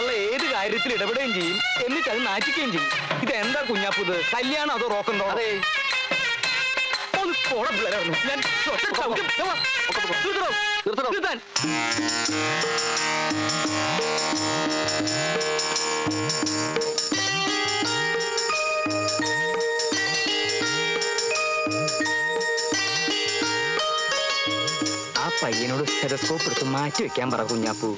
തള്ള ഏത് കാര്യത്തിൽ ഇടപെടുകയും ചെയ്യും, എന്നിട്ട് അത് നാറ്റിക്കുകയും ചെയ്യും. ഇതെന്താ കുഞ്ഞാപ്പൂത്, കല്യാണം അതോ റോക്കന്തോ? അതെ, ഞാൻ ആ പയ്യനോട് സ്റ്റെതസ്കോപ്പ് എടുത്ത് മാറ്റി വെക്കാൻ പറ കുഞ്ഞാപ്പൂ.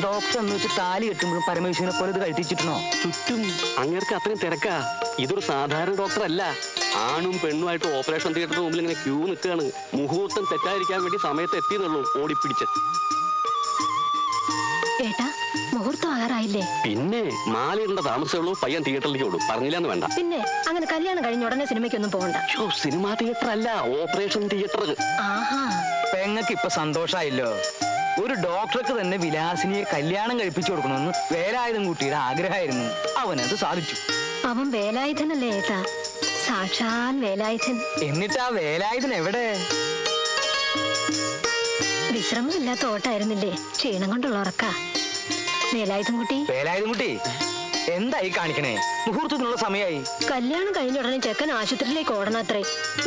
ഡോക്ടർ എന്ന് വെച്ച് താലി കെട്ടുമ്പോഴും പരമേശ്വരനെ പോലെ ഇത് കഴിച്ചിട്ടുണ്ടോ? ചുറ്റും അങ്ങേർക്ക് അത്രയും തിരക്കാ. ഇതൊരു സാധാരണ ഡോക്ടർ അല്ല. ആണും പെണ്ണുമായിട്ട് ഓപ്പറേഷൻ തിയേറ്ററിന് മുമ്പിൽ ഇങ്ങനെ ക്യൂ നിൽക്കുകയാണ്. മുഹൂർത്തം തെറ്റാതിരിക്കാൻ വേണ്ടി സമയത്ത് എത്തിയെന്നുള്ളൂ ഓടിപ്പിടിച്ച്. ഏട്ടാ, മുഹൂർത്തം ആകാറായില്ലേ? പിന്നെ മാലയിടേണ്ട താമസമുള്ളൂ. പയ്യൻ തിയേറ്ററിലേക്ക് ഓടും. പറഞ്ഞില്ലാന്ന് വേണ്ട. പിന്നെ അങ്ങനെ കല്യാണം കഴിഞ്ഞ ഉടനെ സിനിമയ്ക്കൊന്നും പോകണ്ട. സിനിമാ തിയേറ്റർ അല്ല, ഓപ്പറേഷൻ തിയേറ്റർ. ആഹാ, പെങ്ങൾക്ക് ഇപ്പൊ സന്തോഷായില്ലോ. ഒരു ഡോക്ടർക്ക് തന്നെ വിലാസിനിയെ കല്യാണം കഴിപ്പിച്ചു കൊടുക്കണമെന്ന് വേലായുധൻ കുട്ടിയുടെ ആഗ്രഹമായിരുന്നു. അവനത് സാധിച്ചു. അവൻ വേലായുധനല്ലേ ഏട്ടാ, സാക്ഷാൽ വേലായുധൻ. എന്നിട്ട് ആ വേലായുധൻ എവിടെ? വിശ്രമമില്ലാത്ത ഓട്ടായിരുന്നില്ലേ, ക്ഷീണം കൊണ്ടുള്ള ഉറക്ക. വേലായുധൻ കുട്ടി, വേലായുധൻ കുട്ടി എന്തായി കാണിക്കണേ? മുഹൂർത്തത്തിനുള്ള സമയമായി. കല്യാണം കഴിഞ്ഞ ഉടനെ ചെക്കൻ ആശുപത്രിയിലേക്ക് ഓടണത്രേ.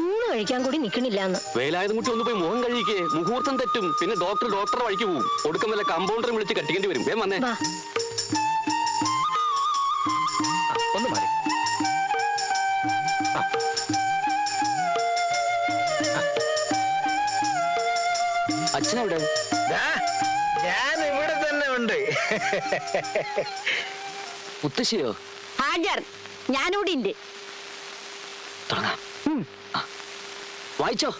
ഊണ് കഴിക്കാൻ കൂടി നിക്കണില്ലാന്ന്. വേലായുധൻ കുട്ടി ഒന്ന് പോയി മുഖം കഴിക്കേ. മുഹൂർത്തം തെറ്റും. പിന്നെ ഡോക്ടറെ വഴിക്ക് പോകും. ഒടുക്കം വല്ല കമ്പൗണ്ടറെ വിളിച്ച് കട്ടിക്കേണ്ടി വരും. വേം വന്നേ. ഒന്ന് മാറി. അച്ഛനെവിടെ? ഞാൻ ഇവിടെ തന്നെ ഉണ്ട്. മുത്തശ്ശിയോ? ഹാജർ, ഞാനിവിടെ ഉണ്ട്. വായിച്ചോ.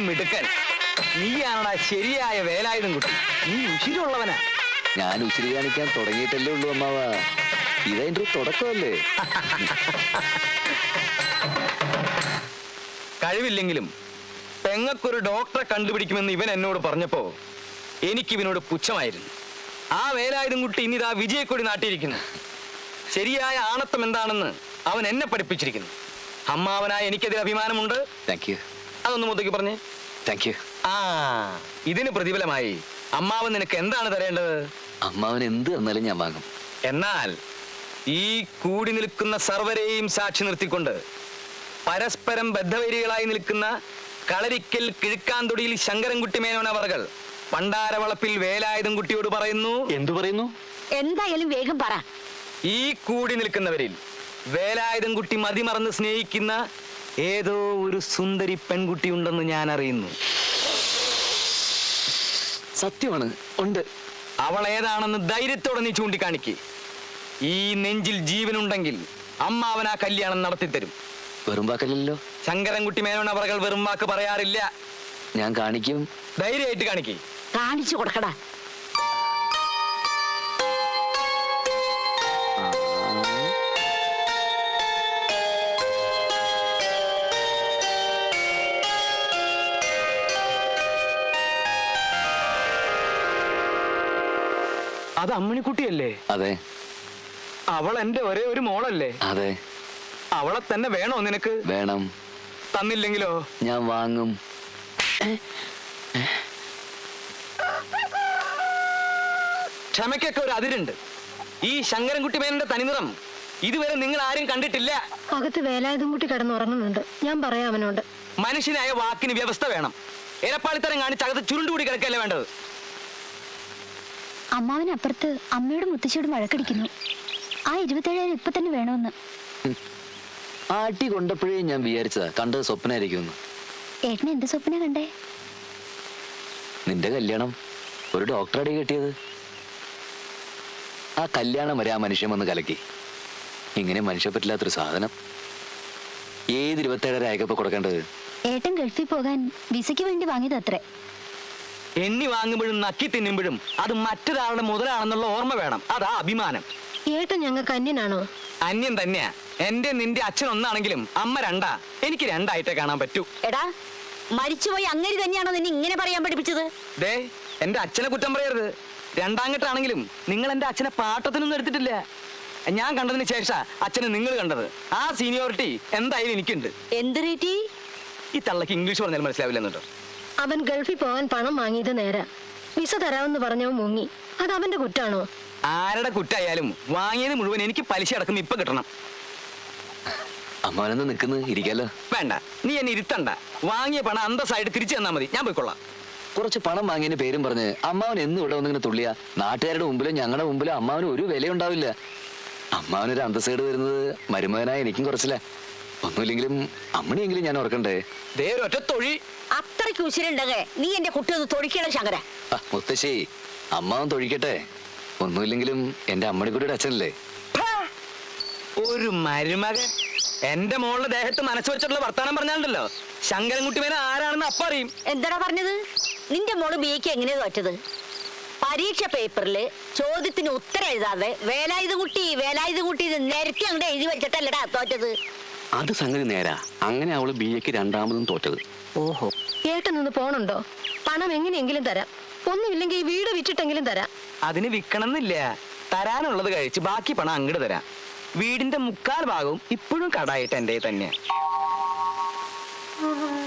മിടുക്കൻ, നീയാണടാ ശരിയായ വേലായുധൻ കുട്ടി. നീ ഉശിരുള്ളവനാ. ഞാൻ ഉശിരി കാണിക്കാൻ തുടങ്ങിയിട്ടല്ലേ ഉള്ളൂ അമ്മാവ. ഇതെന്റെ തുടക്കമല്ലേ. കഴിവില്ലെങ്കിലും പെങ്ങൾക്കൊരു ഡോക്ടറെ കണ്ടുപിടിക്കുമെന്ന് ഇവൻ എന്നോട് പറഞ്ഞപ്പോ എനിക്കിവനോട് പുച്ഛമായിരുന്നു. ആ വേലായുധൻ കുട്ടി ഇന്നിതാ വിജയക്കൊടി നാട്ടിയിരിക്കുന്നു. ശരിയായ ആണത്വം എന്താണെന്ന് അവൻ എന്നെ പഠിപ്പിച്ചിരിക്കുന്നു. അമ്മാവനായ എനിക്കതിൽ അഭിമാനമുണ്ട്. അതൊന്ന് മുത്തയ്ക്ക് പറഞ്ഞേ. ആ, ഇതിന് പ്രതിഫലമായി അമ്മാവൻ നിനക്ക് എന്താണ് തരേണ്ടത്? അമ്മാവൻ എന്ത് തന്നാലും ഞാൻ വാങ്ങും. എന്നാൽ ഈ കൂടി നിൽക്കുന്ന സർവരെയും സാക്ഷി നിർത്തിക്കൊണ്ട് പരസ്പരം ബദ്ധവരികളായി നിൽക്കുന്ന കളരിക്കൽ കിഴുക്കാന്തൊടിയിൽ ശങ്കരൻകുട്ടി മേനോൻ അവർകൾ പണ്ടാരവളപ്പിൽ വേലായുധൻ കുട്ടിയോട് പറയുന്നു. എന്തു പറയുന്നു? എന്തായാലും വേഗം പറ. ഈ കൂടി നിൽക്കുന്നവരിൽ വേലായുധൻ കുട്ടി മതിമറന്ന് സ്നേഹിക്കുന്ന ഏതോ ഒരു സുന്ദരി പെൺകുട്ടി ഉണ്ടെന്ന് ഞാൻ അറിയുന്നു. സത്യമാണ്, ഉണ്ട്. അവൾ ഏതാണെന്ന് ധൈര്യത്തോടെ നീ ചൂണ്ടിക്കാണിക്ക്. ഈ നെഞ്ചിൽ ജീവനുണ്ടെങ്കിൽ അമ്മാവൻ ആ കല്യാണം നടത്തിത്തരും. വെറും വാക്കല്ലോ. ശങ്കരൻകുട്ടി മേനോൻ അവർകൾ വെറും വാക്ക് പറയാറില്ല. ഞാൻ കാണിക്കും. ധൈര്യമായിട്ട് കാണിക്കേ. കാണിച്ചു കൊടുക്കടാ. അത് അമ്മിണിക്കുട്ടിയല്ലേ? അതെ. അവൾ എന്റെ ഒരേ ഒരു മോളല്ലേ? അതെ. അവളെ തന്നെ വേണോ നിനക്ക്? വേണം. തന്നില്ലെങ്കിലോ? ഞാൻ വാങ്ങും. ക്ഷമയ്ക്കൊക്കെ ഒരു അതിരുണ്ട്. ഈ ശങ്കരൻകുട്ടി മേനന്റെ തനിനിറം ഇതുവരെ നിങ്ങൾ ആരും കണ്ടിട്ടില്ല. അകത്ത് വേലായുധൻ കുട്ടി കിടന്നുറങ്ങുന്നുണ്ട്. ഞാൻ പറയാം അവനോട്. മനുഷ്യനായ വാക്കിന് വ്യവസ്ഥ വേണം. എരപ്പാളിത്തരം കാണിച്ച് അകത്ത് ചുരുണ്ടുകൂടി കിടക്കല്ലേ വേണ്ടത്. അമ്മാവനപ്പുറത്ത് അമ്മയോടും മുത്തശ്ശിയോടും വഴക്കടിക്കുന്നു. ആ 27,000 ഇപ്പൊ തന്നെ വേണമെന്ന്. ആട്ടി കൊണ്ടപ്പോഴേ ഞാൻ വിചാരിച്ചതാ കണ്ടത് സ്വപ്നമായിരിക്കും. ഏട്ടന് എന്ത് സ്വപ്ന കണ്ടേ? നിന്റെ കല്യാണം ഒരു ഡോക്ടറടി കെട്ടിയത്. ആ കല്യാണം വരെ ആ മനുഷ്യൻ വന്ന് കലക്കി. ഇങ്ങനെ മനുഷ്യ പറ്റില്ലാത്തൊരു സാധനം. ഏത് 27,000 അയക്കപ്പോ കൊടുക്കേണ്ടത്? ഏട്ടൻ ഗൾഫിൽ പോകാൻ വിസയ്ക്ക് വേണ്ടി വാങ്ങിയത് അത്രേ. എണ്ണി വാങ്ങുമ്പോഴും നക്കി തിന്നുമ്പോഴും അത് മറ്റൊരാളുടെ മുതലാണെന്നുള്ള ഓർമ്മ വേണം. അതാ അഭിമാനം. ഏട്ടൻ ഞങ്ങൾക്ക് അന്യനാണോ? അന്യം തന്നെയാ. എന്റെ നിന്റെ അച്ഛൻ ഒന്നാണെങ്കിലും അമ്മ രണ്ടാ. എനിക്ക് രണ്ടായിട്ടേ കാണാൻ പറ്റൂ. എടാ, മരിച്ചുപോയി അങ്ങനെ തന്നെയാണോ നിന്നെ ഇങ്ങനെ പറയാൻ പഠിപ്പിച്ചത്? ദേ, എന്റെ അച്ഛനെ കുറ്റം പറയരുത്. രണ്ടാങ്കട്ടാണെങ്കിലും നിങ്ങൾ എന്റെ അച്ഛനെ പാട്ടത്തിനൊന്നും എടുത്തിട്ടില്ല. ഞാൻ കണ്ടതിന് ശേഷം അച്ഛനെ നിങ്ങൾ കണ്ടത്. ആ സീനിയോറിറ്റി എന്തായാലും എനിക്കുണ്ട്. എന്ത് റീറ്റി? ഈ തള്ളക്ക് ഇംഗ്ലീഷ് പറഞ്ഞാൽ മനസ്സിലാവില്ല എന്നിട്ടോ. അവൻ ഗൾഫിൽ പോകാൻ പണം വാങ്ങിയത് നേരാ. വിസ തരാമെന്ന് പറഞ്ഞവൻ മുങ്ങി. അത് അവന്റെ കുറ്റാണോ? ആരുടെ കുറ്റായാലും വാങ്ങിയത് മുഴുവൻ എനിക്ക് പലിശ അടക്കം ഇപ്പൊ കിട്ടണം. അമ്മാവനെന്ന് നിൽക്കുന്നത് ഇരിക്കാലോ. വേണ്ട, നീ എന്നെ ഇരുത്തണ്ട. വാങ്ങിയ പണം അന്തസ്സായിട്ട് തിരിച്ചു തന്നാ മതി, ഞാൻ പോയിക്കൊള്ളാം. കുറച്ച് പണം വാങ്ങിയതിന് പേരും പറഞ്ഞ് അമ്മാവൻ എന്നും ഇവിടെ വന്നിങ്ങനെ തുള്ളിയ നാട്ടുകാരുടെ മുമ്പിലും ഞങ്ങളുടെ മുമ്പിലും അമ്മാവന് ഒരു വിലയുണ്ടാവില്ല. അമ്മാവനൊരു അന്തസ്സേട് വരുന്നത് മരുമകനായ എനിക്കും കുറച്ചില്ല. ഒന്നുമില്ലെങ്കിലും അമ്മണിയെങ്കിലും ഞാൻ ഓർക്കണ്ടേ. ദേ ഒരൊറ്റ തൊഴി. അത്രയ്ക്ക് ഉശിരുണ്ടെങ്കിൽ നീ എന്റെ കുട്ടി ഒന്ന് തൊടിക്കണം ശങ്കര. മുത്തശ്ശി, അമ്മാവൻ തൊഴിക്കട്ടെ. ഒന്നുമില്ലെങ്കിലും എന്റെ അമ്മണിക്കുട്ടിയുടെ അച്ഛനല്ലേ. ഒരു മരുമകൻ എന്റെ മോളുടെ ദേഹത്ത് മനസ്സ് വെച്ചിട്ടുള്ള വർത്താനം പറഞ്ഞാലുണ്ടല്ലോ, ശങ്കരൻകുട്ടി മേനെ ആരാണെന്ന് അപ്പ അറിയും. എന്താടാ പറഞ്ഞത്? നിന്റെ മോള് ബിക്ക് എങ്ങനെയാ തോറ്റത്? പരീക്ഷ പേപ്പറില് ചോദ്യത്തിന് ഉത്തരം എഴുതാതെ വേലായുധ കുട്ടി നിരത്തി അങ്ങോട്ട് എഴുതി വെച്ചിട്ടല്ലടാ തോറ്റത്. അത് സംഗതി നേരാ. അങ്ങനെ അവള് BA-ക്ക് രണ്ടാമതും തോറ്റത്. ഓഹോ, ഏട്ടൻ നിന്ന് പോണുണ്ടോ? പണം എങ്ങനെയെങ്കിലും തരാം. ഒന്നുമില്ലെങ്കിൽ ഈ വീട് വിറ്റിട്ടെങ്കിലും തരാം. അതിന് വിൽക്കണമെന്നില്ല. തരാനുള്ളത് കഴിച്ച് ബാക്കി പണം അങ്ങോട്ട് തരാം. വീടിന്റെ 3/4 ഭാഗവും ഇപ്പോഴും കടായിട്ട് എന്റെ തന്നെ.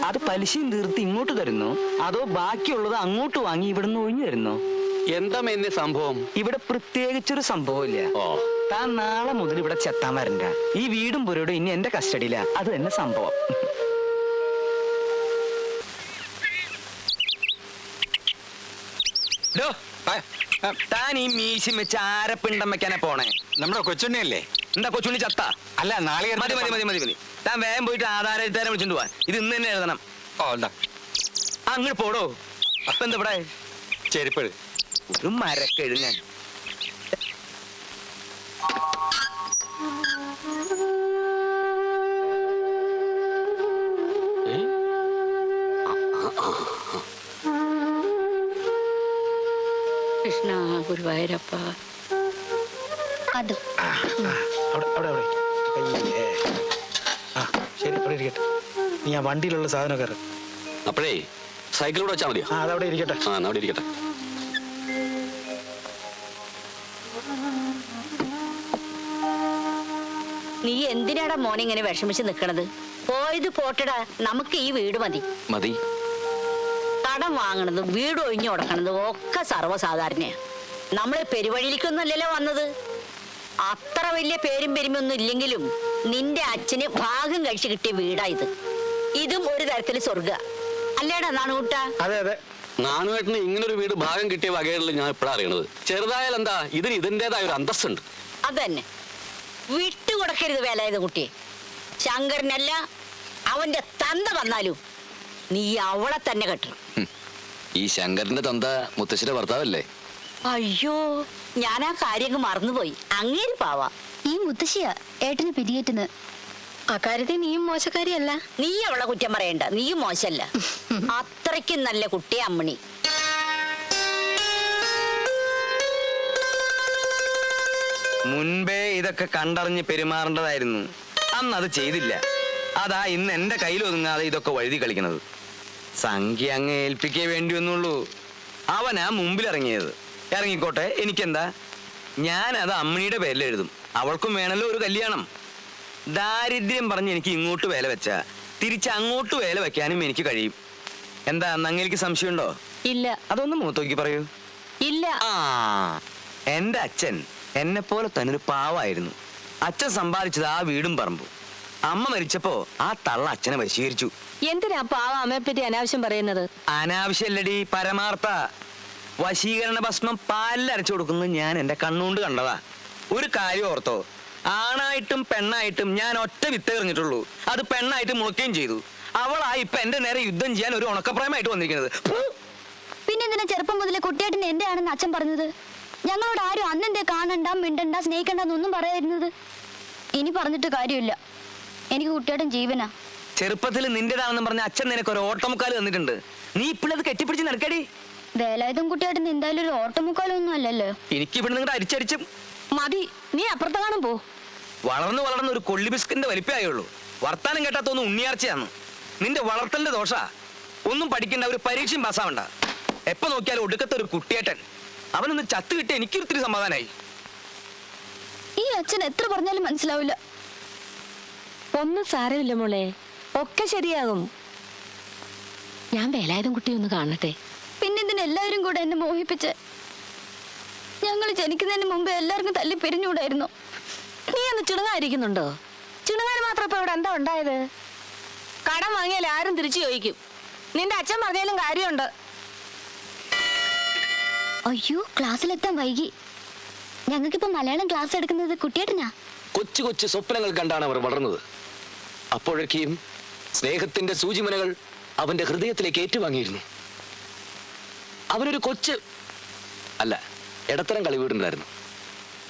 അത് പലിശയും തീർത്ത് ഇങ്ങോട്ട് തരുന്നു, അതോ ബാക്കിയുള്ളത് അങ്ങോട്ട് വാങ്ങി ഇവിടുന്ന് ഒഴിഞ്ഞു തരുന്നു? എന്താ എന്നെ സംഭവം? ഇവിടെ പ്രത്യേകിച്ചൊരു സംഭവമില്ല. താൻ നാളെ മുതൽ ഇവിടെ ചെത്താൻ വരണ്ട. ഈ വീടും പുരയോടും ഇനി എന്റെ കസ്റ്റഡിയില. അത് തന്നെ സംഭവം. താൻ ഈ മീശം വെച്ച് ആരപ്പിണ്ടം വെക്കാനെ പോണേ? നമ്മുടെ കൊച്ചുണ്ണിയല്ലേ? എന്താ കൊച്ചുണ്ണി ചത്ത? അല്ല, നാളെ മതി മതി മതി മതി മതി. താൻ വേഗം പോയിട്ട് ആധാരം എഴുതാരെ വിളിച്ചോണ്ട് പോവാൻ. ഇത് ഇന്ന് തന്നെ എഴുതണം. ഓ, എന്താ അങ്ങോട്ട് പോടോ. അപ്പൊ എന്താ ഇവിടെ ചെരുപ്പ്? ഒരു മരക്കെഴുങ്ങാൻ. കൃഷ്ണ ഗുരുവായൂരപ്പ. അതും അവിടെ അവിടെ അവിടെ അയ്യേ. ആ ശരി, അവിടെ ഇരിക്കട്ടെ. നീ ആ വണ്ടിയിലുള്ള സാധനം കയറി. അപ്പോഴേ സൈക്കിളിലൂടെ വെച്ചാൽ മതിയോ? ആ, അതവിടെ ഇരിക്കട്ടെ. ആ, എന്നാ അവിടെ ഇരിക്കട്ടെ. നീ എന്തിനാടാ മോനെ ഇങ്ങനെ വിഷമിച്ച് നിക്കണത്? പോയത് പോട്ടടാ, നമുക്ക് ഈ വീട് മതി. മതി. കടം വാങ്ങണതും വീട് ഒഴിഞ്ഞു കൊടുക്കണതും ഒക്കെ സർവ്വസാധാരണയാ. നമ്മള് പെരുവഴിയിലേക്കൊന്നുമല്ലല്ലോ വന്നത്. അത്ര വലിയ പേരും പെരുമയൊന്നും ഇല്ലെങ്കിലും നിന്റെ അച്ഛന് ഭാഗം കഴിച്ച് കിട്ടിയ വീടാ ഇത്. ഇതും ഒരു തരത്തില് സ്വർഗ അല്ലേടാ നാണുകൂട്ടാ? അതെ അതെ. നാനുവേട്ടന് ഇങ്ങനൊരു വീട് ഭാഗം കിട്ടിയ വകകളിൽ ഞാൻ എപ്പോഴാണ് അറിയണത്. ചെറുതായാലും എന്താ, ഇതിന് ഇതിൻ്റെതായ ഒരു അന്തസ്സുണ്ട്. അതന്നെ, വിട്ടുകൊടുക്കരുത് വേലായുധ കുട്ടിയെ. ശങ്കരനല്ല, അവന്റെ തന്ത വന്നാലും നീ അവളെ തന്നെ കെട്ടണം. ഈ ശങ്കരന്റെ തന്ത മുത്തശ്ശിയുടെ ഭർത്താവല്ലേ? അയ്യോ, ഞാൻ ആ കാര്യം മറന്നുപോയി. അങ്ങേര് പാവാ. ഈ മുത്തശ്ശിയാ ഏട്ടന് പിരിയേറ്റുന്നത്. അക്കാര്യത്തിൽ നീയും മോശക്കാരിയല്ല. നീ അവളെ കുറ്റം പറയണ്ട, നീയും മോശല്ല. അത്രയ്ക്കും നല്ല കുട്ടിയെ അമ്മണി. മുൻപേ ഇതൊക്കെ കണ്ടറിഞ്ഞ് പെരുമാറേണ്ടതായിരുന്നു. അന്ന് അത് ചെയ്തില്ല. അതാ ഇന്ന് എന്റെ കയ്യിൽ ഒതുങ്ങാതെ ഇതൊക്കെ വഴുതി കളിക്കുന്നത്. സംഖ്യ അങ്ങ് ഏൽപ്പിക്കേ വേണ്ടി വന്നുള്ളൂ. അവനാ മുമ്പിലിറങ്ങിയത്. ഇറങ്ങിക്കോട്ടെ, എനിക്കെന്താ. ഞാനത് അമ്മണിയുടെ പേരിൽ എഴുതും. അവൾക്കും വേണമല്ലോ ഒരു കല്യാണം. ദാരിദ്ര്യം പറഞ്ഞ് എനിക്ക് ഇങ്ങോട്ട് വേല വെച്ചാ തിരിച്ച് അങ്ങോട്ട് വേല വെക്കാനും എനിക്ക് കഴിയും. എന്താ നങ്ങേലിക്ക് സംശയമുണ്ടോ? ഇല്ല. അതൊന്ന് മൂത്തോക്കി പറയൂ. ഇല്ല. ആ, എന്റെ അച്ഛൻ എന്നെ പോലെ തന്നെ ഒരു പാവായിരുന്നു. അച്ഛൻ സമ്പാദിച്ചത് ആ വീടും പറമ്പും. അമ്മ മരിച്ചപ്പോ ആ തള്ള അച്ഛനെ വശീകരിച്ചു. എന്തിനാ പാവ അമ്മയെപ്പറ്റി അനാവശ്യം പറയുന്നത്? അനാവശ്യല്ലടി, പരമാർത്ഥ. വശീകരണ ഭസ്മം പാലിലരച്ചു കൊടുക്കുന്നത് ഞാൻ എന്റെ കണ്ണുകൊണ്ട് കണ്ടതാ. ഒരു കാര്യം ഓർത്തോ, ആണായിട്ടും പെണ്ണായിട്ടും ഞാൻ ഒറ്റ വിത്ത് എറിഞ്ഞിട്ടുള്ളൂ. അത് പെണ്ണായിട്ട് മുളയ്ക്കുകയും ചെയ്തു. അവളായി ഇപ്പൊ എന്റെ നേരെ യുദ്ധം ചെയ്യാൻ ഒരു ഉണക്കപ്രായമായിട്ട് വന്നിരിക്കുന്നത്. പിന്നെന്തിനാ ചെറുപ്പം മുതലേ കുട്ടിയേട്ടൻ എന്റെ ആണെന്ന് അച്ഛൻ പറഞ്ഞത്? ഞങ്ങളോട് ആരും അന്നെന്തേ കാണണ്ട, മിണ്ടണ്ട, സ്നേഹിക്കണ്ടെന്നൊന്നും പറയായിരുന്നത്. ഇനി പറഞ്ഞിട്ട് കാര്യമില്ല. എനിക്ക് കുട്ടിയേട്ടൻ ജീവനാ. ചെറുപ്പത്തിൽ നിന്റേതാണെന്ന് പറഞ്ഞ അച്ഛൻ നിനക്ക് ഒരു ഓട്ടമുക്കാല് തന്നിട്ടുണ്ട്. നീ ഇപ്പോഴത് കെട്ടിപ്പിടിച്ച് നടക്കടി. വേലായുധം കുട്ടിയേട്ടൻ എന്തായാലും ഒരു ഓട്ടമുക്കാലൊന്നും അല്ലല്ലോ. എനിക്ക് ഇവിടെ നിങ്ങളുടെ അരിച്ചരിച്ചും മതി, നീ അപ്പുറത്ത് കാണും പോ. വളർന്നു വളർന്ന് ഒരു കൊള്ളി ബിസ്കിന്റെ വലിപ്പമായുള്ളൂ. വർത്താനം കേട്ടാത്തൊന്നും ഉണ്ണിയാർച്ചയാന്ന്. നിന്റെ വളർത്തലിന്റെ ദോഷ. ഒന്നും പഠിക്കണ്ട, ഒരു പരീക്ഷയും പാസ്സാവണ്ട. എപ്പോ നോക്കിയാലും ഒടുക്കത്തെ ഒരു കുട്ടിയേട്ടൻ. അവനൊന്ന് ചത്ത് കിട്ടി എനിക്കൊരിത്തിരി സമാധാനായി. ഈ അച്ഛൻ എത്ര പറഞ്ഞാലും മനസ്സിലാവില്ല. ഒന്നും സാരമില്ല മോളെ, ഒക്കെ ശരിയാകും. ഞാൻ വേലായുധം കുട്ടി ഒന്ന് കാണട്ടെ. പിന്നെന്തിന് എല്ലാവരും കൂടെ എന്നെ മോഹിപ്പിച്ച്? ഞങ്ങൾ ജനിക്കുന്നതിന് മുമ്പ് എല്ലാവർക്കും തല്ലി പിരിഞ്ഞുകൂടായിരുന്നു. നീ ഒന്ന് ചിണുങ്ങായിരിക്കുന്നുണ്ടോ? ചിണുങ്ങാൻ മാത്രം ഇപ്പൊ ഇവിടെ എന്താ ഉണ്ടായത്? കടം വാങ്ങിയാൽ ആരും തിരിച്ചു ചോദിക്കും. നിന്റെ അച്ഛൻ പറഞ്ഞാലും കാര്യമുണ്ട്. അയ്യോ, ക്ലാസ്സിലെത്താൻ വൈകി. ഞങ്ങൾക്കിപ്പോ മലയാളം ക്ലാസ് എടുക്കുന്നത് കുട്ടിയേട്ടനാ. കൊച്ചു കൊച്ചു സ്വപ്നങ്ങൾ കണ്ടാണ് അവർ വളർന്നത്. അപ്പോഴൊക്കെയും സ്നേഹത്തിന്റെ സൂചിമനകൾ അവന്റെ ഹൃദയത്തിലേക്ക് ഏറ്റുവാങ്ങിയിരുന്നു. അവനൊരു കൊച്ച് അല്ല, ഇടത്തരം കളി വീടുണ്ടായിരുന്നു.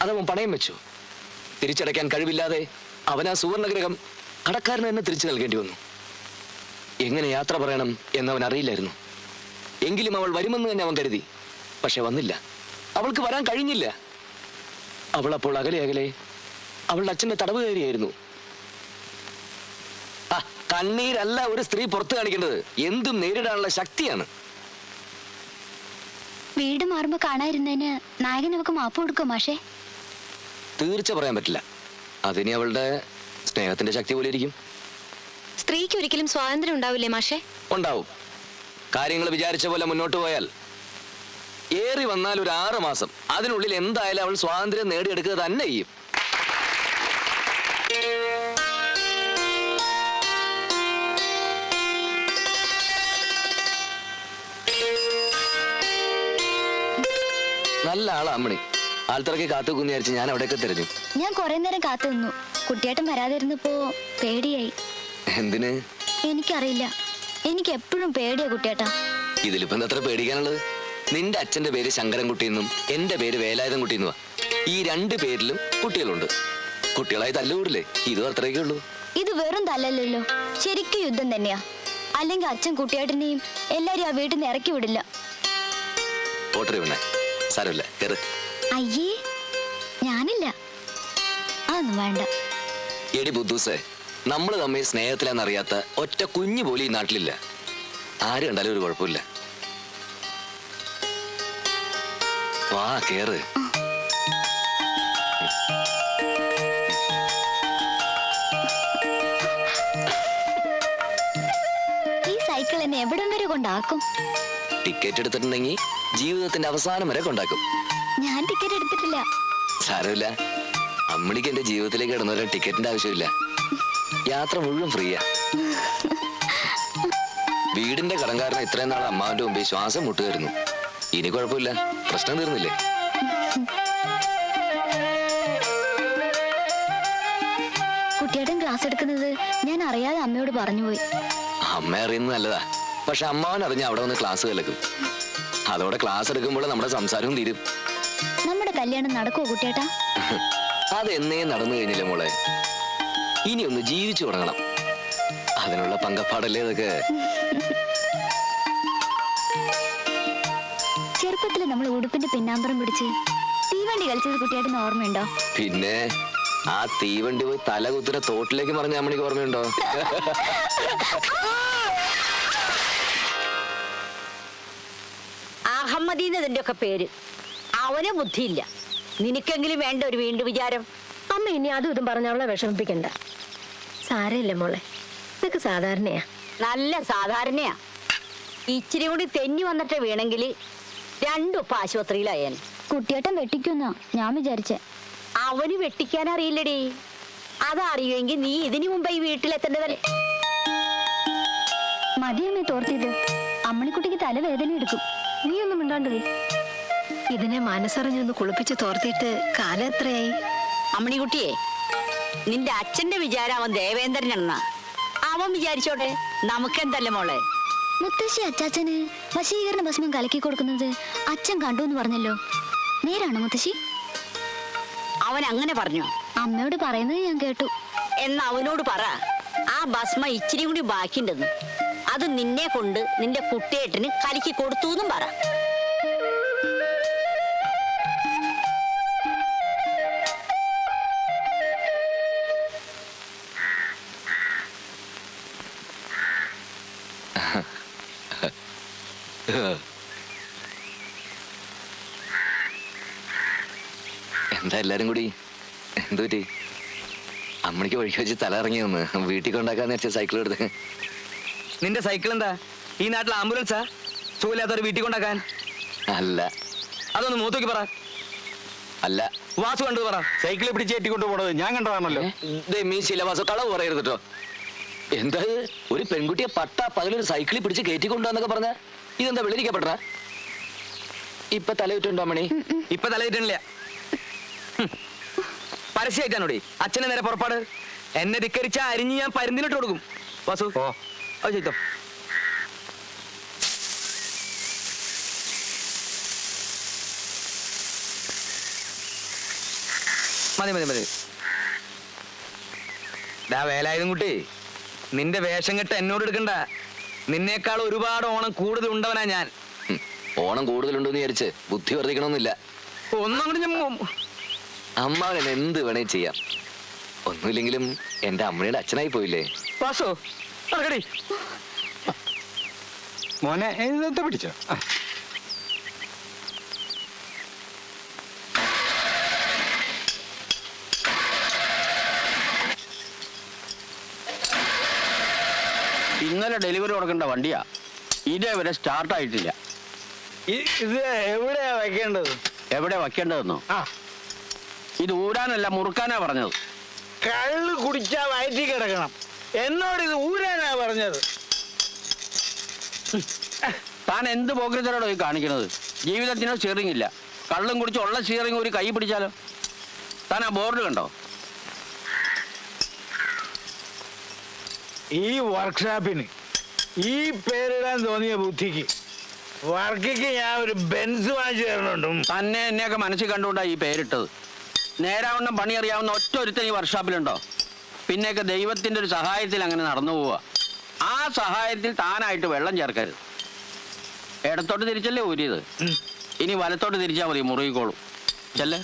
അതവൻ പണയം വെച്ചു. തിരിച്ചടയ്ക്കാൻ കഴിവില്ലാതെ അവൻ ആ സുവർണഗ്രഹം കടക്കാരന് തന്നെ തിരിച്ചു നൽകേണ്ടി വന്നു. എങ്ങനെ യാത്ര പറയണം എന്നവൻ അറിയില്ലായിരുന്നു. എങ്കിലും അവൾ വരുമെന്ന് തന്നെ അവൻ കരുതി. പക്ഷെ വന്നില്ല. അവൾക്ക് വരാൻ കഴിഞ്ഞില്ല. അവൾ അപ്പോൾ അകലെ അകലെ അവളുടെ അച്ഛന്റെ തടവുകാരിയായിരുന്നു. ആ കണ്ണീരല്ല ഒരു സ്ത്രീ പുറത്തു കാണിക്കേണ്ടത്, എന്തും നേരിടാനുള്ള ശക്തിയാണ്. വീട് മാറുമ്പോ കാണാതിരുന്നതിന് നായകൻ നമുക്ക് മാപ്പ് കൊടുക്കും മാഷേ. തീർച്ച പറയാൻ പറ്റില്ല. അതിനി അവളുടെ സ്നേഹത്തിന്റെ ശക്തി പോലെ ഇരിക്കും. സ്ത്രീക്ക് ഒരിക്കലും സ്വാതന്ത്ര്യം ഉണ്ടാവില്ലേ മാഷേ? ഉണ്ടാവും. കാര്യങ്ങൾ വിചാരിച്ച പോലെ മുന്നോട്ട് പോയാൽ ഏറി വന്നാൽ ഒരു 6 മാസം, അതിനുള്ളിൽ എന്തായാലും അവൾ സ്വാതന്ത്ര്യം നേടിയെടുക്കുക തന്നെ ചെയ്യും. നല്ല ആളാ അമ്മണി. ആൾത്തിറക്കി കാത്തുക്കുന്ന് വിചാരിച്ച് ഞാൻ അവിടെയൊക്കെ തിരഞ്ഞു. ഞാൻ കുറെ നേരം കാത്തു നിന്നു. കുട്ടിയേട്ടൻ വരാതിരുന്നപ്പോ പേടിയായി. എന്തിന്? എനിക്കറിയില്ല, എനിക്ക് എപ്പോഴും പേടിയാ കുട്ടിയേട്ടാ. ഇതിലിപ്പം എത്ര പേടിക്കാനുള്ളത്? നിന്റെ അച്ഛന്റെ പേര് ശങ്കരൻകുട്ടി എന്നും എന്റെ പേര് വേലായുധം കുട്ടി എന്നുവാ. ഈ 2 പേരിലും കുട്ടികളുണ്ട്. കുട്ടികളായി തല്ലുകൂടില്ലേ? ഇതും അത്രയൊക്കെ ഉള്ളൂ. ഇത് വെറും തല്ലല്ലോ, ശരിക്കും യുദ്ധം തന്നെയാ. അല്ലെങ്കിൽ അച്ഛൻ കുട്ടിയേട്ടനെയും എല്ലാരും ആ വീട്ടിൽ നിന്ന് ഇറക്കി വിടില്ല. ഓട്ടറി വേണേ, സാരമില്ല, കയറ്. അയ്യേ, ഞാനില്ല, അതൊന്നും വേണ്ട. എടി ബുദ്ധൂസേ, നമ്മൾ തമ്മിൽ സ്നേഹത്തിലാന്നറിയാത്ത ഒറ്റ കുഞ്ഞു പോലും ഈ നാട്ടിലില്ല. ആര് കണ്ടാലും ഒരു കുഴപ്പമില്ല. വാ കേറ്. ഈ സൈക്കിൾ എന്നെ എവിടം വരെ കൊണ്ടാക്കും? ടിക്കറ്റ് എടുത്തിട്ടുണ്ടെങ്കിൽ ജീവിതത്തിന്റെ അവസാനം വരെ കൊണ്ടാക്കും. ഞാൻ ടിക്കറ്റ് എടുത്തിട്ടില്ല. സാരമില്ല, അമ്മണിക്ക് എന്റെ ജീവിതത്തിലേക്ക് കിടന്നവരെ ടിക്കറ്റിന്റെ ആവശ്യമില്ല. യാത്ര മുഴുവൻ ഫ്രീയാ. വീടിന്റെ കടങ്കാരനെ ഇത്രയും നാൾ അമ്മാവിന്റെ മുമ്പിൽ ശ്വാസം മുട്ടുകയായിരുന്നു. ഇനി കുഴപ്പമില്ല, പ്രശ്നം തീർന്നില്ലേ? കുട്ടിയേട്ടൻ ക്ലാസ് എടുക്കുന്നത് ഞാൻ അറിയാതെ അമ്മയോട് പറഞ്ഞുപോയി. അമ്മ അറിയുന്നത് നല്ലതാ, പക്ഷെ അമ്മാവൻ അറിഞ്ഞ അവിടെ വന്ന് ക്ലാസ് കേൾക്കും. അതോടെ ക്ലാസ് എടുക്കുമ്പോൾ നമ്മുടെ സംസാരവും തീരും. നമ്മുടെ കല്യാണം നടക്കുവോ കുട്ടിയേട്ടാ? അതെന്നേ നടന്നു കഴിഞ്ഞില്ല മോളെ. ഇനി ഒന്ന് ജീവിച്ചു തുടങ്ങണം. അതിനുള്ള പങ്കപ്പാടല്ലേ ഇതൊക്കെ. ചെറുപ്പത്തിൽ നമ്മൾ ഉടുപ്പിന്റെ പിന്നാമ്പറം പിടിച്ച് തീവണ്ടി കളിച്ചത് കുട്ടിയേട്ടന് ഓർമ്മയുണ്ടോ? പിന്നെ ആ തീവണ്ടി പോയി തല കുത്തിനെ തോട്ടിലേക്ക് മറിഞ്ഞ അമ്മണിക്ക് ഓർമ്മയുണ്ടോ? അഹമ്മദീന്നതിന്റെ ഒക്കെ പേര്. അവന് ബുദ്ധിയില്ല. നിനക്കെങ്കിലും വേണ്ട ഒരു വീണ്ടും വിചാരം. അമ്മ ഇനി അതും ഇതും പറഞ്ഞ അവളെ വിഷമിപ്പിക്കണ്ട. സാരമില്ല മോളെ, ഇതൊക്കെ സാധാരണയാ. നല്ല സാധാരണയാ. ഇച്ചിരി കൂടി തെന്നി വന്നിട്ട് വീണെങ്കിൽ 2 ഉപ്പ ആശുപത്രിയിലായേനെ. കുട്ടിയേട്ടൻ വെട്ടിക്കുന്നാ ഞാൻ വിചാരിച്ചേ. അവന് വെട്ടിക്കാൻ അറിയില്ലടി. അതറിയുമെങ്കിൽ നീ ഇതിനു മുമ്പ് ഈ വീട്ടിലെത്തേണ്ടതല്ലേ. മതിയമ്മേ തോർത്തിയത്. അമ്മണിക്കുട്ടിക്ക് തലവേദന എടുക്കും. നീ ഒന്നും മിണ്ടാണ്ടേ. ഇതിനെ മനസ്സറിഞ്ഞൊന്ന് കുളിപ്പിച്ച് തോർത്തിയിട്ട് കാലം എത്രയായി? അമ്മണിക്കുട്ടിയെ, നിന്റെ അച്ഛന്റെ വിചാരം അവൻ ദേവേന്ദ്രനാണെന്നാ. അവൻ വിചാരിച്ചോട്ടെ, നമുക്കെന്തല്ലേ മോളെ. മുത്തശ്ശി അച്ചാച്ചന് വശീകരണ ഭസ്മം കലക്കി കൊടുക്കുന്നത് അച്ഛൻ കണ്ടു എന്ന് പറഞ്ഞല്ലോ, നേരാണോ മുത്തശ്ശി? അവൻ അങ്ങനെ പറഞ്ഞു. അമ്മയോട് പറയുന്നത് ഞാൻ കേട്ടു. എന്ന് അവനോട് പറ, ആ ഭസ്മ ഇച്ചിരി കൂടി ബാക്കിണ്ടെന്ന്. അത് നിന്നെ കൊണ്ട് നിന്റെ കുട്ടിയേട്ടന് കലക്കി കൊടുത്തു എന്നും പറ. എന്താ എല്ലാരും കൂടി എന്തു പറ്റി? അമ്മണിക്ക് വഴിക്ക് വെച്ച് തല ഇറങ്ങി വന്ന് വീട്ടിൽ കൊണ്ടാക്കാന്ന് വെച്ച സൈക്കിൾ എടുത്ത്. നിന്റെ സൈക്കിൾ എന്താ ഈ നാട്ടിൽ ആംബുലൻസാ? സുഖമില്ലാത്തവർ വീട്ടിൽ കൊണ്ടാക്കാൻ? അല്ല അതൊന്ന് മൂത്തോക്കി പറ. അല്ല വാസു കണ്ടു പറ. സൈക്കിളിൽ പിടിച്ച് കെട്ടിക്കൊണ്ട് പോണത് ഞാൻ കണ്ടതാണല്ലോ. മീ ശിലവാസ കളവ് പറയരുത് കേട്ടോ. എന്താ ഇത്? ഒരു പെൺകുട്ടിയെ പകലൊരു സൈക്കിളിൽ പിടിച്ച് കയറ്റിക്കൊണ്ടുവന്നൊക്കെ പറഞ്ഞ ഇതെന്താ വെളിരിക്കപ്പെട്ട? ഇപ്പൊ തലയിട്ടുണ്ടോ അമ്മണി? ഇപ്പൊ തലയിട്ടില്ല. പരസ്യമായിട്ടാണോടി അച്ഛനെ നേരെ പുറപ്പാട്. എന്നെ ധിക്കരിച്ച അരിഞ്ഞ് ഞാൻ പരുന്തിനിട്ട് കൊടുക്കും. വാസു അത് ചെയ്തോ. മതി മതി മതി. ഡാ വേലായുധം കുട്ടി, നിന്റെ വേഷം കെട്ട് എന്നോട് എടുക്കണ്ട. നിന്നേക്കാൾ ഒരുപാട് ഓണം കൂടുതൽ ഉണ്ടവനാ ഞാൻ. ഓണം കൂടുതലുണ്ടെന്ന് വിചാരിച്ച് ബുദ്ധി വർദ്ധിക്കണമെന്നില്ല. ഒന്നങ്ങോട്ട് ഞാൻ അമ്മാവൻ എന്ത് വേണേ ചെയ്യാം. ഒന്നുമില്ലെങ്കിലും എന്റെ അമ്മയുടെ അച്ഛനായി പോയില്ലേ. വാസു നടക്കടി. മോനെ ഇന്നത്തെ പിടിച്ചോ. ഇന്നലെ ഡെലിവറി കൊടുക്കേണ്ട വണ്ടിയാ, ഇതേവരെ സ്റ്റാർട്ട് ആയിട്ടില്ല. ഇത് എവിടെയാ വെക്കേണ്ടത്? എവിടെ വയ്ക്കേണ്ടതെന്നോ? ആ, ഇത് ഊരാനല്ല മുറുക്കാനാ പറഞ്ഞത്. കള്ള് കുടിച്ചാ വയറ്റി കിടക്കണം. എന്നോട് ഇത് ഊരാനാ പറഞ്ഞത്. താൻ എന്ത് പോക്കരത്തോടോ ഈ കാണിക്കണത്? ജീവിതത്തിനോ സ്റ്റിയറിംഗ് ഇല്ല. കള്ളും കുടിച്ച് ഉള്ള സ്റ്റിയറിംഗ് ഒരു കൈ പിടിച്ചാലോ? താൻ ആ ബോർഡ് കണ്ടോ? ഈ വർക്ക്ഷോപ്പിന് ഈ പേരിടാൻ തോന്നിയ ബുദ്ധിക്ക് വർക്കിക്ക് ഞാൻ ഒരു ബെൻസ് വാങ്ങിച്ചു തരണുണ്ട്. തന്നെ എന്നെയൊക്കെ മനസ്സിൽ കണ്ടുകൊണ്ടാ ഈ പേരിട്ടത്. നേരാവണ്ണം പണി അറിയാവുന്ന ഒറ്റ ഒരുത്തൻ ഈ വർക്ക്ഷോപ്പിലുണ്ടോ? പിന്നെയൊക്കെ ദൈവത്തിന്റെ ഒരു സഹായത്തിൽ അങ്ങനെ നടന്നു പോവുക. ആ സഹായത്തിൽ താനായിട്ട് വെള്ളം ചേർക്കരുത്. ഇടത്തോട്ട് തിരിച്ചല്ലേ ഊരിയത്, ഇനി വലത്തോട്ട് തിരിച്ചാൽ മതി, മുറുകിക്കോളും. ചെല്ലേ.